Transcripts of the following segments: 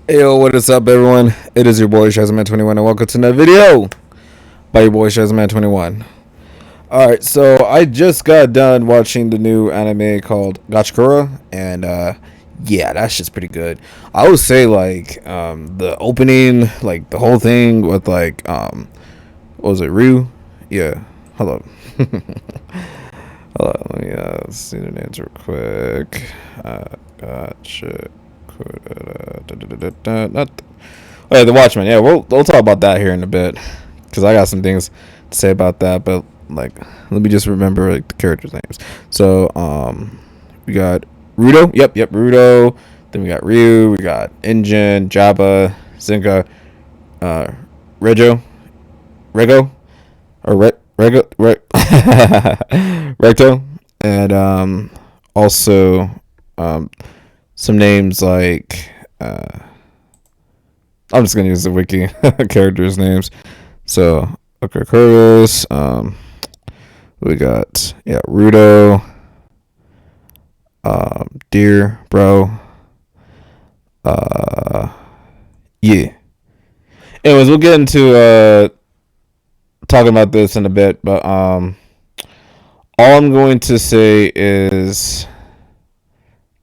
Hey, yo, what is up, everyone? It is your boy Shazman21, and welcome to another video by your boy Shazman21. Alright, so I just got done watching the new anime called Gachiakuta, and yeah, that's just pretty good. I would say, like, the opening, like, the whole thing with, like, what was it, Ryu? Yeah, hold up. Hold on, let me see the names real quick. Gotcha. Not. Oh, yeah, the Watchmen. Yeah, we'll talk about that here in a bit because I got some things to say about that. But like, let me just remember like the characters' names. So we got Rudo. Yep, Rudo. Then we got Ryu. We got Injin, Jabba, Zinka, Rego, or Recto, and also some names like I'm just gonna use the wiki characters names. So okay, Curtis. We got Rudo. Deer, bro. Yeah. Anyways, we'll get into talking about this in a bit, but all I'm going to say is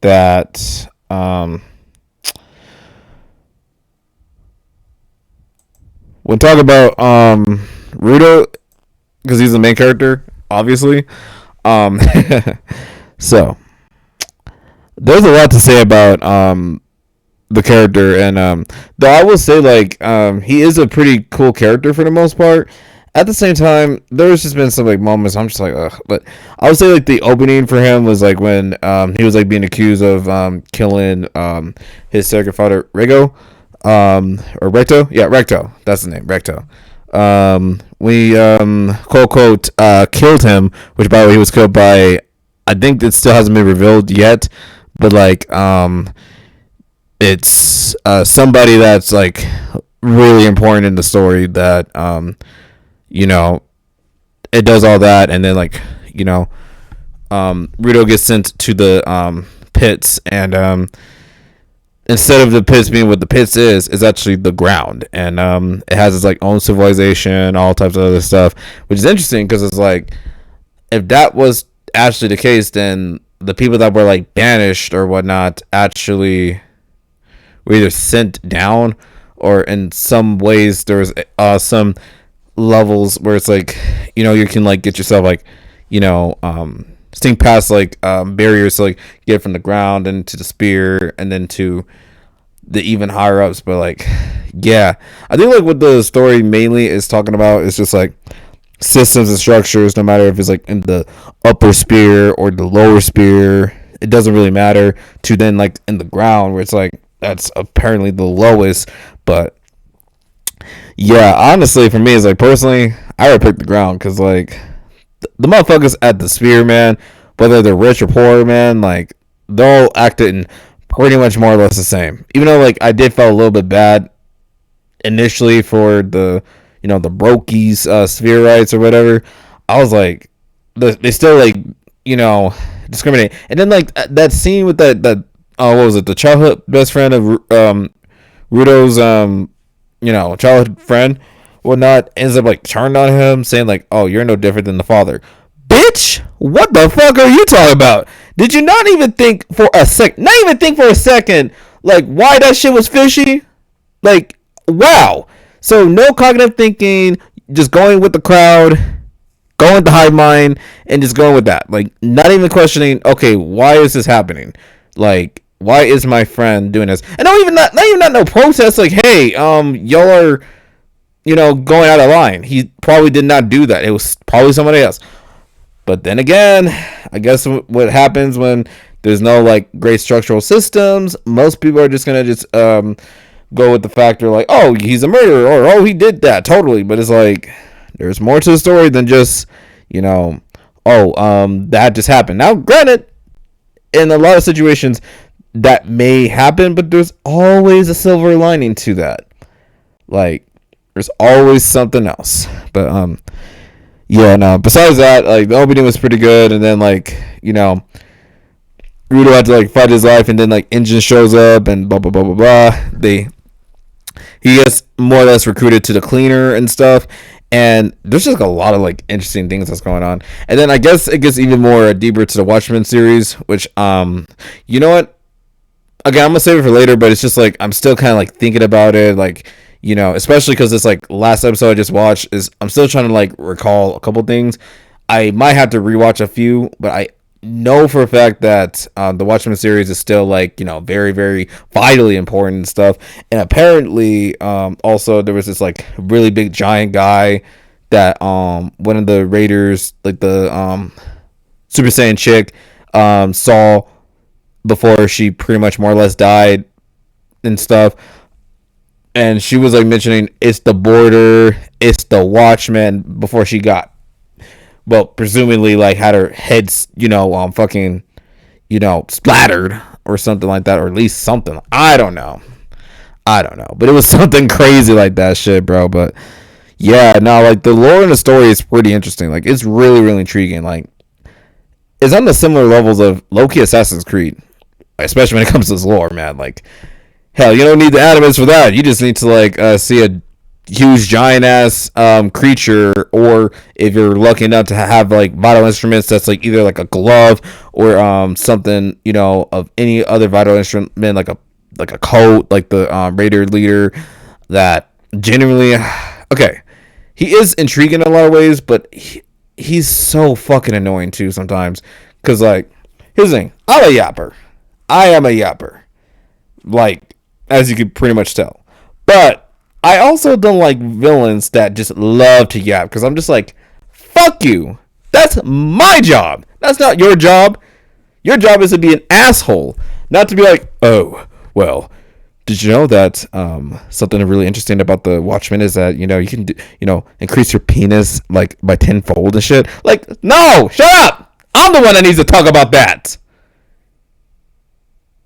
that when talking about Rudo, because he's the main character, obviously. Um, so there's a lot to say about the character, and though I will say like he is a pretty cool character for the most part. At the same time, there's just been some like moments I'm just like, ugh. But I would say like the opening for him was like when he was like being accused of killing his second father Rego, or Recto. Yeah, Recto. That's the name, Recto. We quote unquote killed him, which by the way he was killed by. I think it still hasn't been revealed yet, but like it's somebody that's like really important in the story that you know, it does all that, and then like, you know, Rudo gets sent to the pits, and instead of the pits being what the pits is actually the ground, and it has its like own civilization, all types of other stuff, which is interesting because it's like if that was actually the case, then the people that were like banished or whatnot actually were either sent down, or in some ways there was some levels where it's like, you know, you can like get yourself like, you know, sting past like barriers to like get from the ground and to the spear and then to the even higher ups. But like, yeah, I think like what the story mainly is talking about is just like systems and structures, no matter if it's like in the upper spear or the lower spear, it doesn't really matter, to then like in the ground where it's like that's apparently the lowest. But yeah, honestly, for me, it's like personally, I would pick the ground because like the motherfuckers at the spear, man, whether they're rich or poor, man, like they're all acting pretty much more or less the same. Even though like I did feel a little bit bad initially for the, you know, the brokies sphere rights or whatever, I was like they still like, you know, discriminate. And then like that scene with that what was it, the childhood best friend of Rudo's you know, childhood friend, whatnot, ends up like turned on him, saying like, "Oh, you're no different than the father." Bitch, what the fuck are you talking about? Did you not even think for a sec? Not even think for a second, like why that shit was fishy? Like, wow. So no cognitive thinking, just going with the crowd, going with the hive mind, and just going with that. Like, not even questioning. Okay, why is this happening? Like, why is my friend doing this? And not even no protest. Like, hey, y'all are, you know, going out of line. He probably did not do that. It was probably somebody else. But then again, I guess what happens when there's no like great structural systems, most people are just gonna just go with the factor like, oh, he's a murderer, or oh, he did that totally. But it's like there's more to the story than just, you know, oh, that just happened. Now, granted, in a lot of situations that may happen, but there's always a silver lining to that. Like, there's always something else. But yeah, no, besides that, like the opening was pretty good, and then like, you know, Rudo had to like fight his life, and then like Engine shows up and blah blah blah blah blah. He gets more or less recruited to the cleaner and stuff. And there's just like a lot of like interesting things that's going on. And then I guess it gets even more deeper to the Watchmen series, which you know what? Again, I'm gonna save it for later, but it's just like I'm still kind of like thinking about it, like, you know, especially because this like last episode I just watched is I'm still trying to like recall a couple things. I might have to rewatch a few, but I know for a fact that the Watchmen series is still like, you know, very very vitally important and stuff. And apparently also there was this like really big giant guy that one of the Raiders, like the Super Saiyan chick, saw before she pretty much more or less died and stuff. And she was like mentioning it's the border, it's the Watchmen, before she got, well, presumably like had her head, you know, fucking, you know, splattered or something like that, or at least something. I don't know, but it was something crazy like that shit, bro. But yeah, no, like the lore and the story is pretty interesting. Like it's really really intriguing. Like it's on the similar levels of low-key Assassin's Creed, especially when it comes to this lore, man. Like, hell, you don't need the animals for that. You just need to like see a huge giant ass creature, or if you're lucky enough to have like vital instruments, that's like either like a glove or something, you know, of any other vital instrument, like a coat, like the Raider leader. That genuinely, okay, he is intriguing in a lot of ways, but he's so fucking annoying too sometimes. Cause like, here's the thing, I'm a yapper. I am a yapper, like, as you could pretty much tell. But I also don't like villains that just love to yap, because I'm just like, fuck you. That's my job. That's not your job. Your job is to be an asshole, not to be like, oh, well, did you know that something really interesting about the Watchmen is that, you know, you can do, you know, increase your penis like by tenfold and shit. Like, no, shut up. I'm the one that needs to talk about that.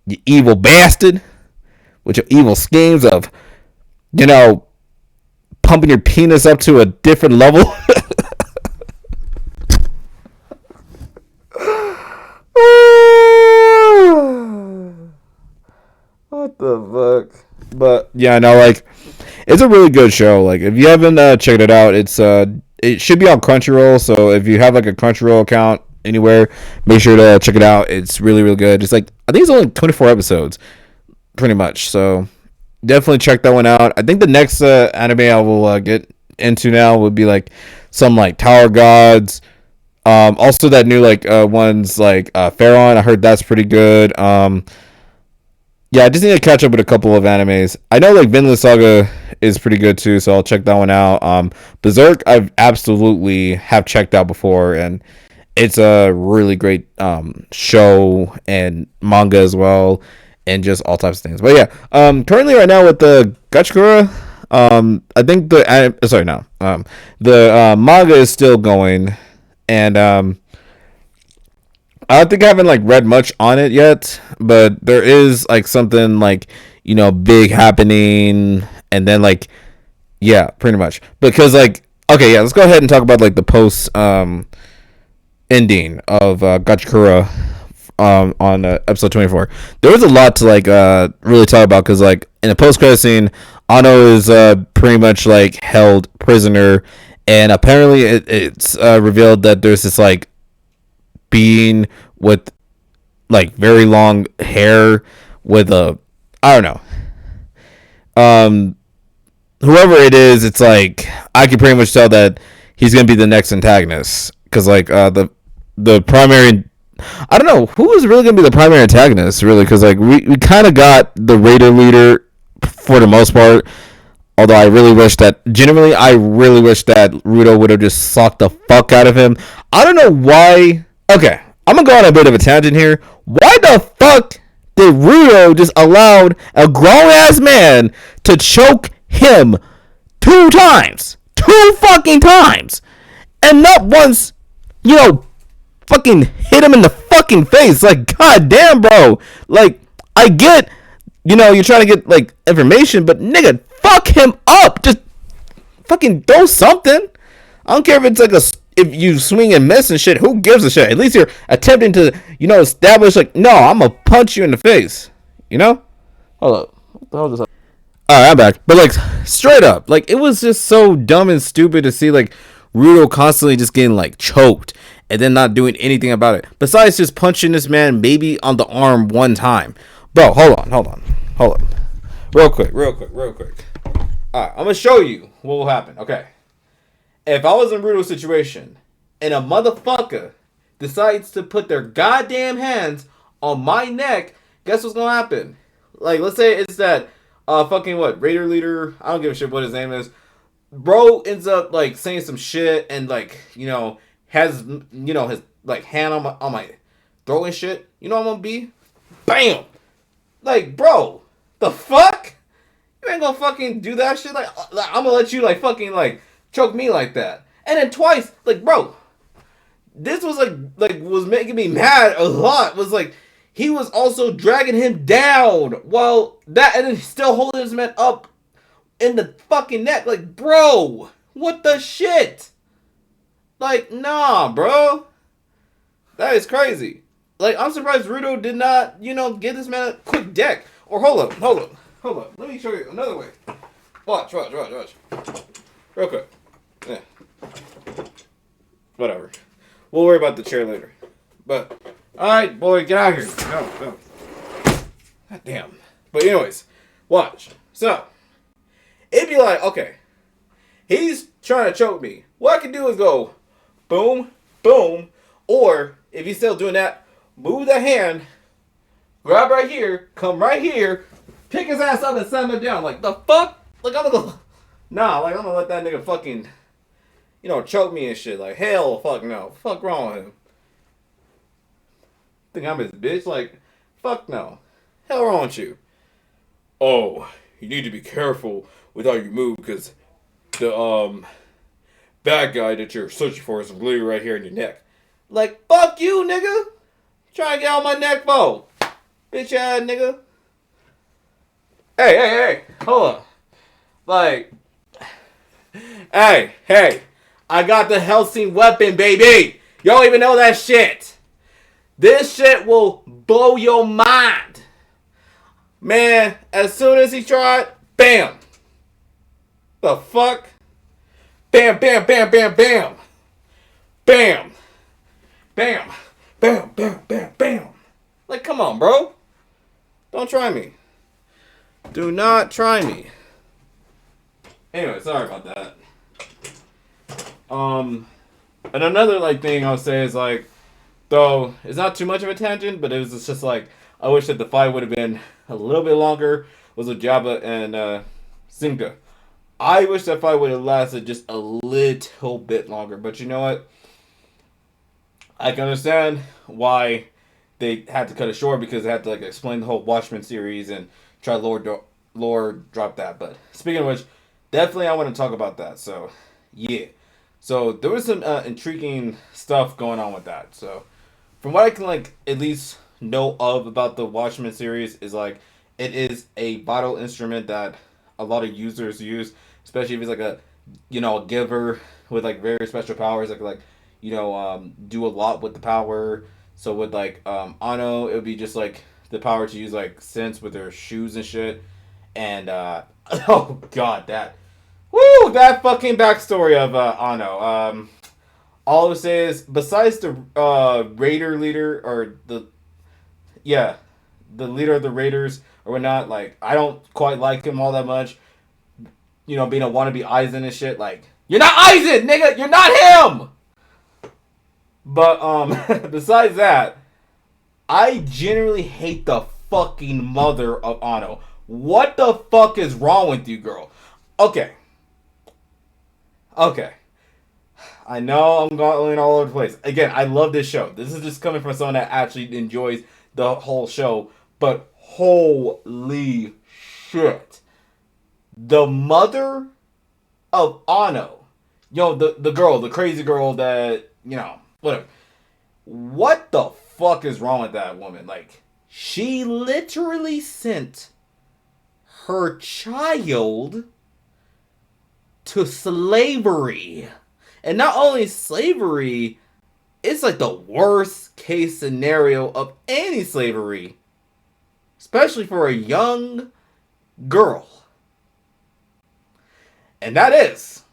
You evil bastard, with your evil schemes of, you know, pumping your penis up to a different level. What the fuck? But yeah, no, like, it's a really good show. Like, if you haven't checked it out, it's it should be on CrunchyRoll. So if you have like a CrunchyRoll account anywhere, make sure to check it out. It's really really good. It's like, I think it's only 24 episodes, pretty much. So definitely check that one out. I think the next anime I will get into now would be like some like Tower Gods. Also that new like ones like Pharaon. I heard that's pretty good. Yeah, I just need to catch up with a couple of animes. I know like Vinland Saga is pretty good too, so I'll check that one out. Berserk I've absolutely have checked out before, and it's a really great show and manga as well, and just all types of things. But yeah, currently right now with the Gachiakuta, I think the manga is still going, and I don't think I haven't like read much on it yet, but there is like something like, you know, big happening, and then like, yeah, pretty much, because like, okay, yeah, let's go ahead and talk about like the post ending of Gachiakuta on episode 24. There was a lot to like really talk about, because like in the post credit scene, Ano is pretty much like held prisoner, and apparently it's revealed that there's this like being with like very long hair with a, I don't know, whoever it is, it's like I can pretty much tell that he's gonna be the next antagonist, because like the primary, I don't know who is really gonna be the primary antagonist really, because like we kind of got the Raider leader for the most part. Although I really wish that Rudo would have just sucked the fuck out of him. I don't know why. Okay, I'm gonna go on a bit of a tangent here. Why the fuck did Rudo just allow a grown ass man to choke him 2 times? 2 fucking times! And not once, you know, fucking hit him in the fucking face. Like, goddamn, bro. Like, I get, you know, you're trying to get like information, but nigga, fuck him up. Just fucking throw something. I don't care if it's like if you swing and miss and shit, who gives a shit? At least you're attempting to, establish like, no, I'm gonna punch you in the face. You know? Hold up. What the hell is this? Alright, I'm back. But like, straight up, like, it was just so dumb and stupid to see like Rudo constantly just getting like choked and then not doing anything about it. Besides just punching this man maybe on the arm one time. Bro, hold on. Real quick. Alright, I'm gonna show you what will happen. Okay. If I was in Rudo's situation and a motherfucker decides to put their goddamn hands on my neck, guess what's gonna happen? Like, let's say it's that fucking what, Raider leader, I don't give a shit what his name is. Bro ends up like saying some shit and like, has his like hand on my throat and shit. You know what I'm gonna be? Bam! Like, bro, the fuck? You ain't gonna fucking do that shit. Like I'm gonna let you like fucking like choke me like that. And then twice, like, bro, this was like was making me mad a lot. Was like he was also dragging him down while that, and then still holding his man up in the fucking neck. Like, bro, what the shit? Like, nah, bro, that is crazy. Like, I'm surprised Rudo did not, give this man a quick deck. Or hold up. Let me show you another way. Watch. Real quick. Yeah. Whatever. We'll worry about the chair later. But, alright, boy, get out of here. No. God damn. But anyways, watch. So, it'd be like, okay, he's trying to choke me. What I can do is go, boom, boom, or, if he's still doing that, move the hand, grab right here, come right here, pick his ass up and slam him down. Like, the fuck? Like, I'm gonna go, nah, like, I'm gonna let that nigga fucking, choke me and shit. Like, hell, fuck no. Fuck wrong with him. Think I'm his bitch? Like, fuck no. Hell wrong with you. Oh, you need to be careful with how you move, because the, bad guy that you're searching for is literally right here in your neck. Like, fuck you, nigga. Trying to get on my neck, bro. Bitch ass nigga. Hey. Hold up. Like, hey. I got the Helsing weapon, baby. You don't even know that shit. This shit will blow your mind. Man, as soon as he tried, bam. The fuck? Bam. Bam. Like, come on, bro. Don't try me. Do not try me. Anyway, sorry about that. And another, like, thing I'll say is, like, though, it's not too much of a tangent, but it was just like, I wish that the fight would have been a little bit longer, was with Jabba and, Simka. I wish that fight would have lasted just a little bit longer, but you know what? I can understand why they had to cut it short, because they had to like explain the whole Watchmen series and try lore drop that. But speaking of which, definitely I want to talk about that. So yeah, so there was some intriguing stuff going on with that. So from what I can like at least know of about the Watchmen series is like it is a vital instrument that a lot of users use, especially if it's like a a giver with like very special powers like do a lot with the power. So with like Ano, it would be just like the power to use like sense with their shoes and shit. And oh god, that fucking backstory of Ano. All I would say is besides the Raider leader or the leader of the Raiders or whatnot, like I don't quite like him all that much. Being a wannabe Aizen and shit, like you're not Aizen, nigga, you're not him. But, besides that, I generally hate the fucking mother of Ano. What the fuck is wrong with you, girl? Okay. I know I'm going all over the place. Again, I love this show. This is just coming from someone that actually enjoys the whole show. But, holy shit. The mother of Ano. The girl, the crazy girl that, whatever. What the fuck is wrong with that woman? Like, she literally sent her child to slavery. And not only slavery, it's like the worst case scenario of any slavery, especially for a young girl. And that is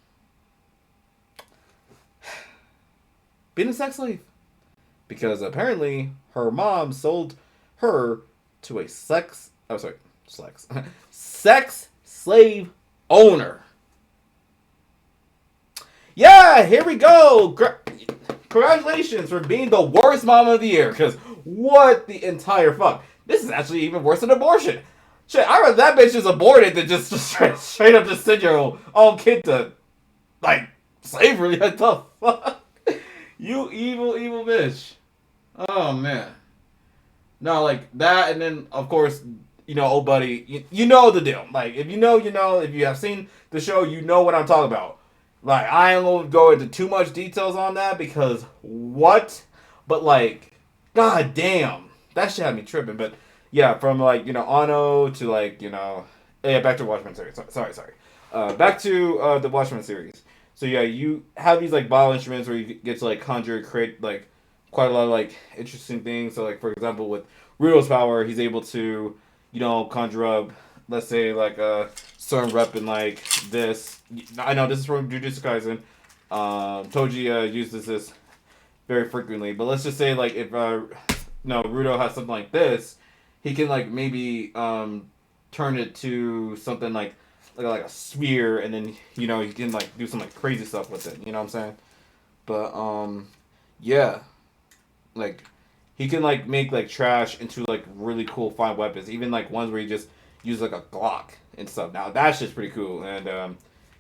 being a sex slave. Because apparently her mom sold her to a sex slave owner. Yeah, here we go. Congratulations for being the worst mom of the year. Because what the entire fuck? This is actually even worse than abortion. Shit, I rather that bitch just aborted than just straight up just send your own kid to, like, slavery. What the fuck? You evil, evil bitch. Oh, man. No, like, that, and then, of course, you know, old buddy, you know the deal. Like, if you know, you know. If you have seen the show, you know what I'm talking about. Like, I ain't gonna go into too much details on that because what? But, like, god damn. That shit had me tripping. But, yeah, from, like, you know, Ano to, like, you know... Yeah, back to Watchmen series. Sorry. Back to the Watchmen series. So, yeah, you have these, like, bottle instruments where you get to, like, conjure, create, like, quite a lot of, like, interesting things. So, like, for example, with Rudo's power, he's able to, you know, conjure up, let's say, like, a certain weapon like this. I know this is from Jujutsu Kaisen. Toji uses this very frequently. But let's just say, like, if, Rudo has something like this, he can, like, maybe, turn it to something like a sphere, and then, you know, he can, like, do some, like, crazy stuff with it. You know what I'm saying? But, yeah. Like, he can, like, make, like, trash into, like, really cool, fine weapons. Even, like, ones where he just use, like, a Glock and stuff. Now, that's just pretty cool. And,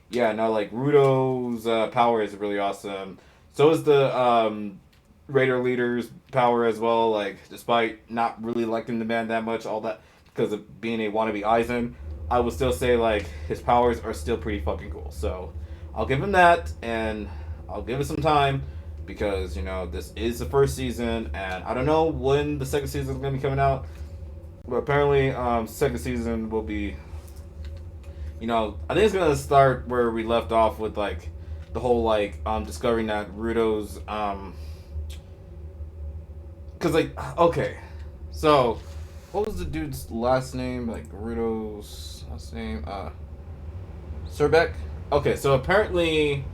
yeah, no, like, Rudo's power is really awesome. So is the Raider leader's power as well. Like, despite not really liking the man that much, all that, because of being a wannabe Aizen, I would still say, like, his powers are still pretty fucking cool. So, I'll give him that, and I'll give it some time. Because, you know, this is the first season, and I don't know when the second season is going to be coming out. But apparently, second season will be, you know, I think it's going to start where we left off with, like, the whole, like, discovering that Rudo's, because, like, okay. So, what was the dude's last name? Like, Rudo's last name? Surbeck? Okay, so apparently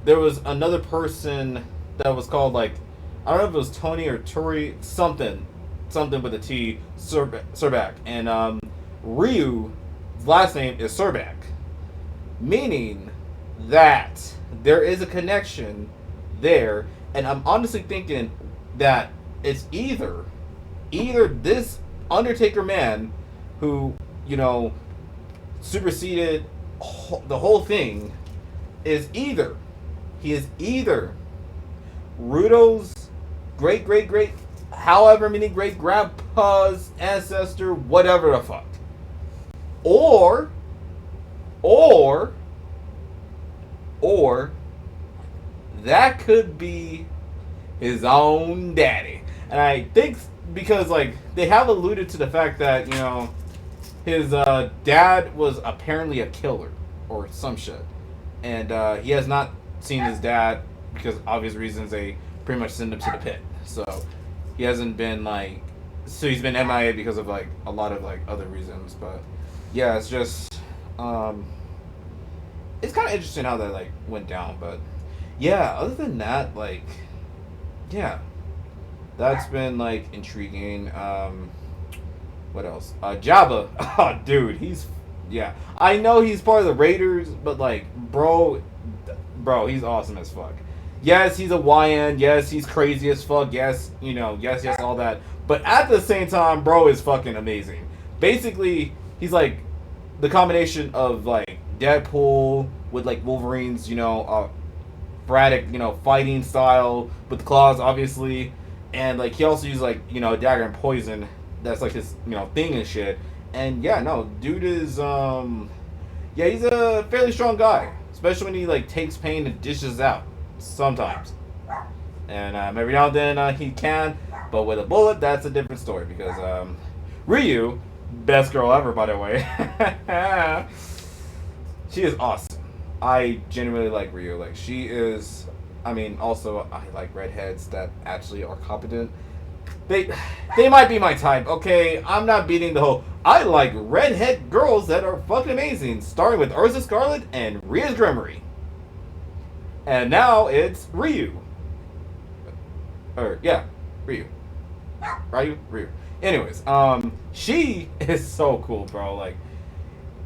there was another person that was called, like, I don't know if it was Tony or Tori, something with a T, Surback. And Ryu's last name is Surback. Meaning that there is a connection there, and I'm honestly thinking that it's either this Undertaker man who, you know, superseded the whole thing is either Rudo's great, however many great grandpa's ancestor, whatever the fuck. Or that could be his own daddy. And I think because, like, they have alluded to the fact that, you know, his dad was apparently a killer or some shit. And he has not seen his dad because obvious reasons. They pretty much send him to the pit. So he hasn't been, like, so he's been MIA because of, like, a lot of, like, other reasons. But yeah, it's just it's kind of interesting how that, like, went down. But yeah, other than that, like, yeah, that's been, like, intriguing. What else? Jabba. Oh, dude, yeah. I know he's part of the Raiders, but, like, bro, he's awesome as fuck. Yes, he's a YN. Yes, he's crazy as fuck. Yes, you know, yes, all that. But at the same time, bro is fucking amazing. Basically, he's, like, the combination of, like, Deadpool with, like, Wolverine's, you know, sporadic, you know, fighting style with claws, obviously. And, like, he also uses, like, you know, dagger and poison. That's, like, his, you know, thing and shit. And, yeah, no, dude is, yeah, he's a fairly strong guy. Especially when he, like, takes pain and dishes out. Sometimes. And every now and then he can. But with a bullet, that's a different story. Because Ryu, best girl ever, by the way. She is awesome. I genuinely like Ryu. Like, she is I mean, also I like redheads that actually are competent. They they might be my type. Okay, I'm not beating the whole. I like redhead girls that are fucking amazing, starting with Urza Scarlet and Rhea Dremery, and now it's Ryu. Or yeah, Ryu. Ryu. Anyways, she is so cool, bro. Like,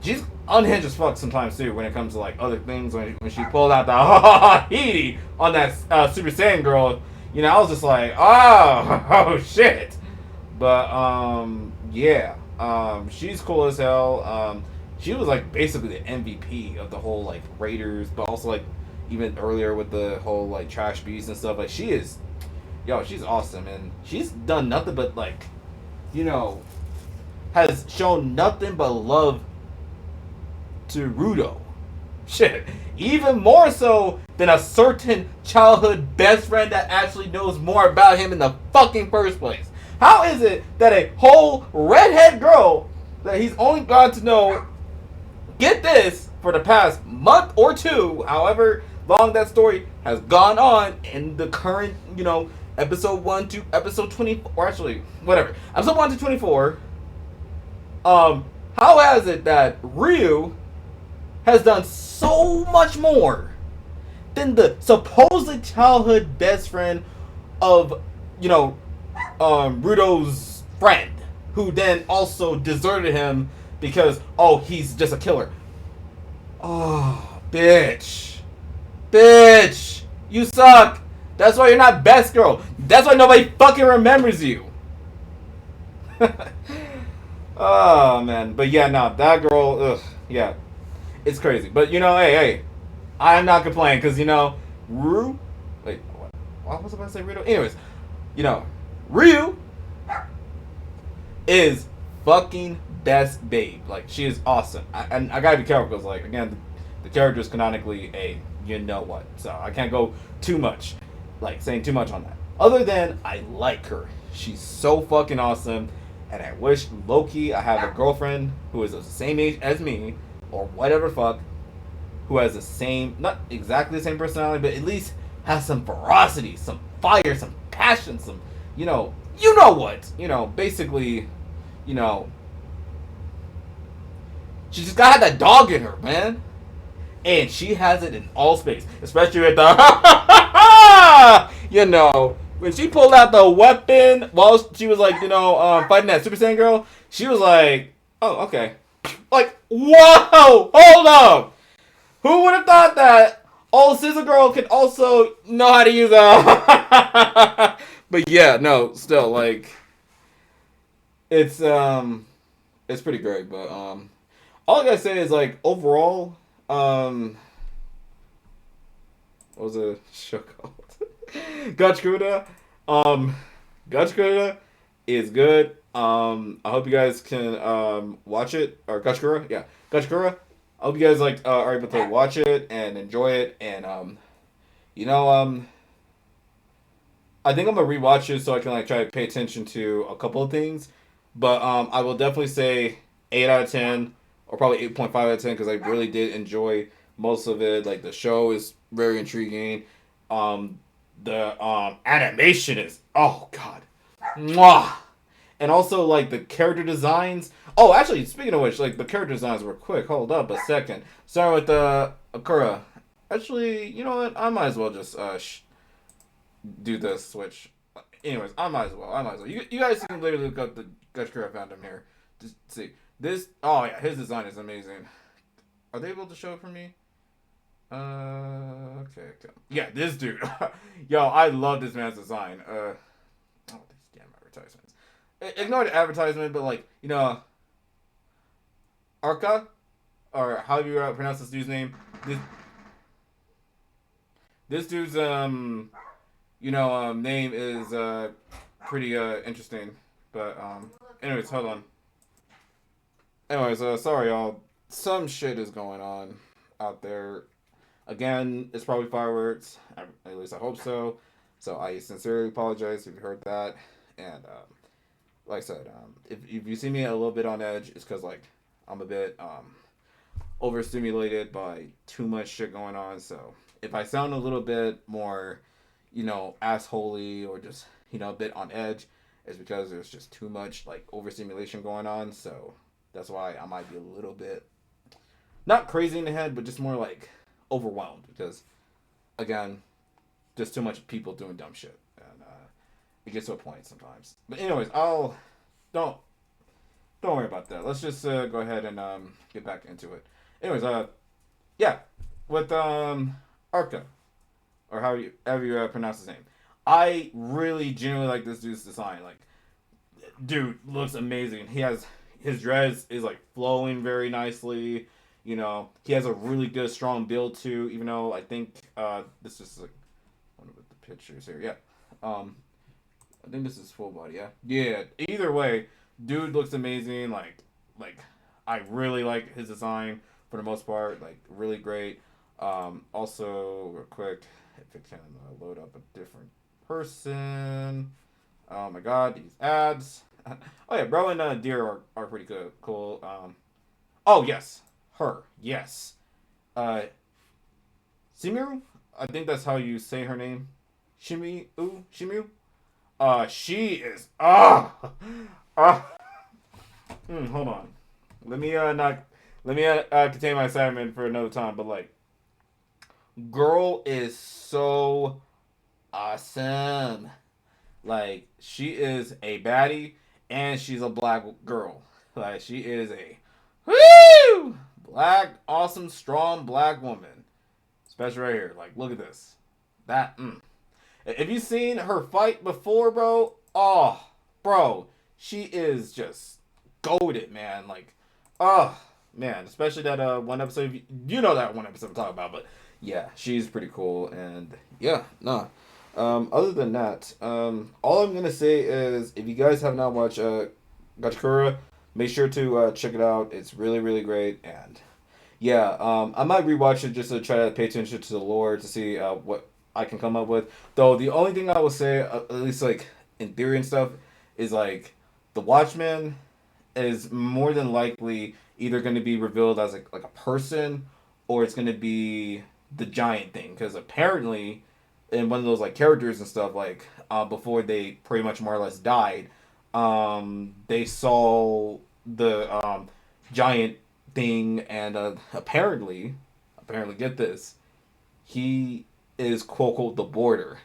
she's unhinged as fuck sometimes too when it comes to like other things. When she pulled out the Hidi on that Super Saiyan girl, I was just like, oh, oh shit. But yeah, she's cool as hell. She was like basically the MVP of the whole like Raiders, but also like even earlier with the whole like Trash Beast and stuff. Like she is, yo, she's awesome, and she's done nothing but like, you know, has shown nothing but love to Rudo. Shit. Even more so than a certain childhood best friend that actually knows more about him in the fucking first place. How is it that a whole redhead girl that he's only got to know, get this, for the past month or two, however long that story has gone on in the current, episode 1 to episode 20, or actually, whatever, episode 1 to 24, how is it that Ryu has done so much more than the supposed childhood best friend of, Rudo's friend, who then also deserted him because, oh, he's just a killer. Oh, bitch. Bitch. You suck. That's why you're not best girl. That's why nobody fucking remembers you. Oh, man. But yeah, no, that girl, ugh, yeah. It's crazy. But, hey, I'm not complaining because, wait, what was I about to say, Rito? Anyways, Ryu is fucking best babe. Like, she is awesome. And I gotta be careful because, like, again, the character is canonically a you know what. So I can't go too much, like, saying too much on that. Other than, I like her. She's so fucking awesome. And I wish, low-key, I have a girlfriend who is the same age as me, or whatever fuck, who has the same, not exactly the same personality, but at least has some ferocity, some fire, some passion, some, you know what, basically, she just gotta have that dog in her, man. And she has it in all space, especially with the, when she pulled out the weapon while she was like, fighting that Super Saiyan girl, she was like, oh, okay. Like, whoa, hold up. Who would have thought that old Scissor Girl could also know how to use a... But yeah, no, still, like, it's pretty great, but, all I gotta say is, like, overall, what was the show called? Gachiakuta. Gachiakuta is good. I hope you guys can watch it, or Gachikura, yeah, Gachikura. I hope you guys are able to watch it and enjoy it, and I think I'm gonna rewatch it so I can like try to pay attention to a couple of things, but I will definitely say 8 out of 10, or probably 8.5 out of 10 because I really did enjoy most of it. Like the show is very intriguing. The animation is, oh god, mwah. And also, like, the character designs. Oh, actually, speaking of which, like, the character designs were quick. Hold up a second. Starting with Akura. Actually, you know what? I might as well just do this switch. Anyways, I might as well. You guys can literally look up the Gachikura fandom here. Just see. This, oh yeah, his design is amazing. Are they able to show it for me? Okay. Yeah, this dude. Yo, I love this man's design. Oh, these damn advertisements. Ignore the advertisement, but like, Arca, or how do you pronounce this dude's name? This dude's name is pretty interesting. But anyways, hold on. Anyways, sorry y'all. Some shit is going on out there. Again, it's probably fireworks. At least I hope so. So I sincerely apologize if you heard that. And like I said, if you see me a little bit on edge, it's because like I'm a bit overstimulated by too much shit going on. So if I sound a little bit more, assholey or just a bit on edge, it's because there's just too much like overstimulation going on. So that's why I might be a little bit not crazy in the head, but just more like overwhelmed because again, just too much people doing dumb shit, and it gets to a point sometimes. But anyways, I'll don't don't worry about that. Let's just go ahead and get back into it. Anyways, yeah, with Arca, or however you pronounce his name. I really genuinely like this dude's design. Like, dude looks amazing. He has his dreads is like flowing very nicely. He has a really good strong build too. Even though I think this is like one of the pictures here. Yeah, I think this is full body. Yeah, yeah. Either way, dude looks amazing. Like I really like his design for the most part. Like really great. Also, real quick, if it can load up a different person. Oh my god, these ads. Oh yeah, bro and Deer are pretty good, cool. Oh yes, her, yes. Uh, Simu, I think that's how you say her name. Shimu. She is ah. Hold on, let me not let me contain my excitement for another time. But like, girl is so awesome. Like she is a baddie and she's a black girl. Like she is a woo black, awesome, strong black woman. Especially right here. Like look at this. That. If you seen her fight before, bro? Oh, bro, she is just goaded, man. Like, oh man, especially that one episode. You know that one episode I'm talking about, but yeah, she's pretty cool, and yeah, nah. Other than that, all I'm gonna say is if you guys have not watched Gachikura, make sure to check it out. It's really really great, and yeah, I might rewatch it just to try to pay attention to the lore to see what I can come up with. Though the only thing I will say, at least like in theory and stuff, is like the Watchmen is more than likely either going to be revealed as like a person or it's going to be the giant thing because apparently in one of those like characters and stuff like before they pretty much more or less died they saw the giant thing and apparently get this he is quote unquote the border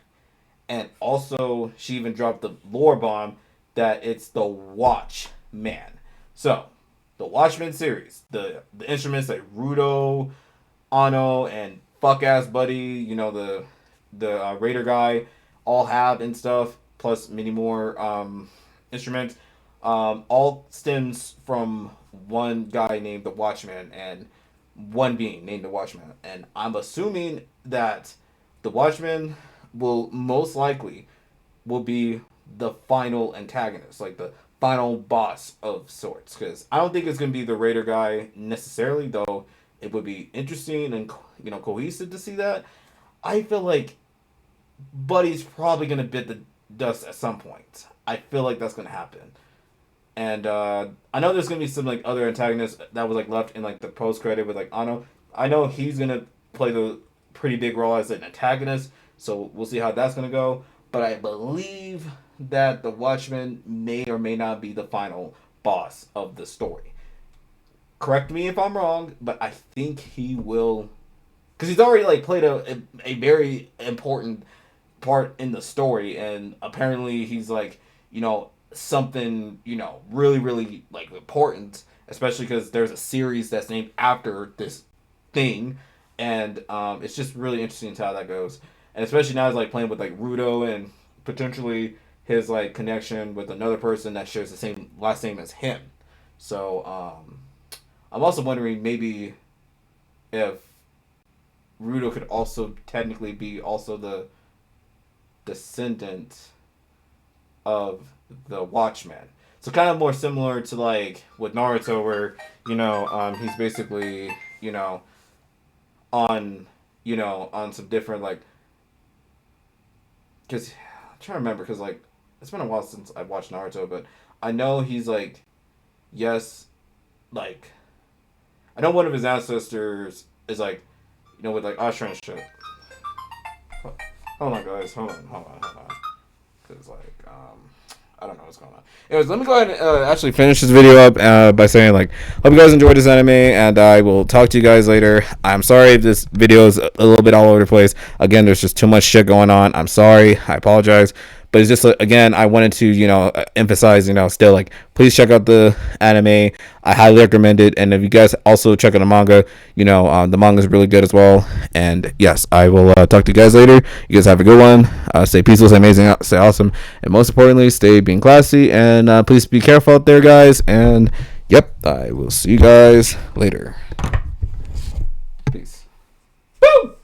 and also she even dropped the lore bomb that it's the Watchman. So the Watchmen series, the instruments like Rudo, Ano, and fuck ass buddy, the Raider guy, all have and stuff, plus many more instruments. All stems from one guy named the Watchman and one being named the Watchman. And I'm assuming that the Watchman will most likely will be the final antagonist, like the final boss of sorts. Because I don't think it's gonna be the Raider guy necessarily, though. It would be interesting and cohesive to see that. I feel like Buddy's probably gonna bit the dust at some point. I feel like that's gonna happen. And I know there's gonna be some like other antagonists that was like left in like the post credit with like Ano. I know he's gonna play the pretty big role as an antagonist, so we'll see how that's gonna go. But I believe that the Watchman may or may not be the final boss of the story. Correct me if I'm wrong, but I think he will, because he's already like played a very important part in the story, and apparently he's like something really really like important, especially because there's a series that's named after this thing, and it's just really interesting to how that goes, and especially now he's like playing with like Rudo and potentially his like connection with another person that shares the same last name as him. So I'm also wondering maybe if Rudo could also technically be also the descendant of the Watchman. So kind of more similar to like with Naruto, where he's basically on on some different like because I'm trying to remember because like it's been a while since I've watched Naruto, but I know he's like yes like I know one of his ancestors is like with like Ashura and shit. Hold on, guys. Hold on. Because, like, I don't know what's going on. Anyways, let me go ahead and actually finish this video up by saying, like, hope you guys enjoyed this anime, and I will talk to you guys later. I'm sorry if this video is a little bit all over the place. Again, there's just too much shit going on. I'm sorry. I apologize. But it's just, again, I wanted to, emphasize, still, like, please check out the anime. I highly recommend it. And if you guys also check out the manga, the manga is really good as well. And yes, I will talk to you guys later. You guys have a good one. Stay peaceful, stay amazing, stay awesome. And most importantly, stay being classy. And please be careful out there, guys. And yep, I will see you guys later. Peace. Woo!